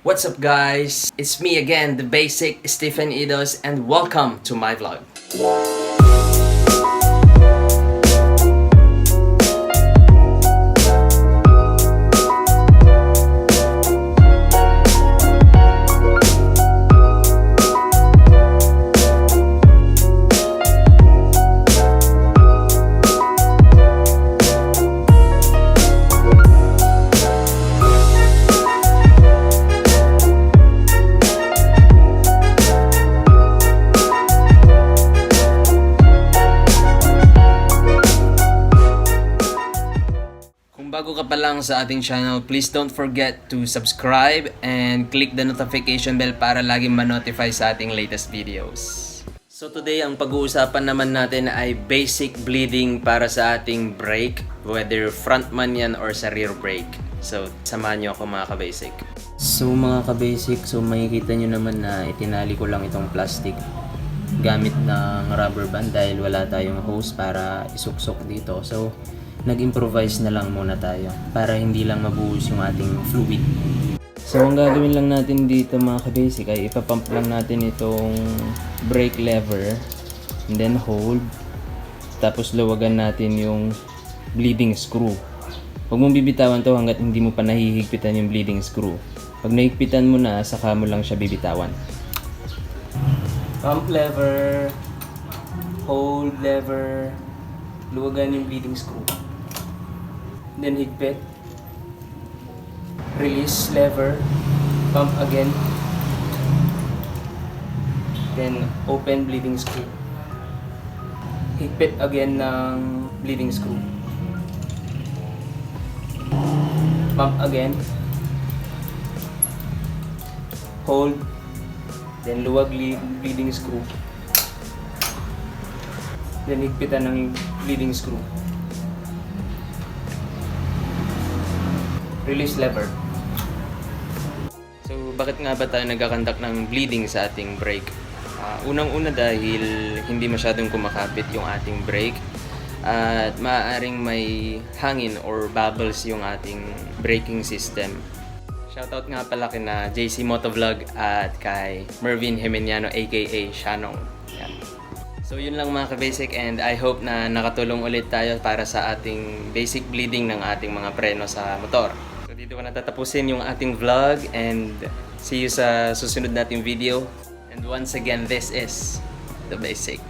What's up guys? It's me again, the basic Stephen Idos, and welcome to my vlog. Bago ka pa lang sa ating channel, please don't forget to subscribe and click the notification bell para laging ma-notify sa ating latest videos. So today, ang pag-uusapan naman natin ay basic bleeding para sa ating brake, whether front man yan or sa rear brake. So, samahan nyo ako mga ka-basic. So mga ka-basic, makikita nyo naman na itinali ko lang itong plastic gamit ng rubber band dahil wala tayong hose para isuksok dito. So, nag-improvise na lang muna tayo para hindi lang mabuhos yung ating fluid. So ang gagawin lang natin dito mga ka-basic ay ipapump lang natin itong brake lever and then hold, tapos luwagan natin yung bleeding screw. Huwag mong bibitawan to hanggat hindi mo pa nahihigpitan yung bleeding screw. Pag nahigpitan mo na, saka mo lang siya bibitawan. Pump lever, hold lever, luwagan yung bleeding screw. Then higpit, release lever, pump again, then open bleeding screw, higpit again ng bleeding screw, pump again, hold, then luwag bleeding screw, then higpitan ng bleeding screw. Release lever. So, bakit nga ba tayo nagkakandak ng bleeding sa ating brake? Unang-una dahil hindi masyadong kumakapit yung ating brake at maaaring may hangin or bubbles yung ating braking system. Shoutout nga pala kina JC Motovlog at kay Mervin Jimeniano aka Shanong. Yan. So yun lang mga ka-basic, and I hope na nakatulong ulit tayo para sa ating basic bleeding ng ating mga preno sa motor. So dito ko natatapusin yung ating vlog, and see you sa susunod nating video. And once again, this is the basic.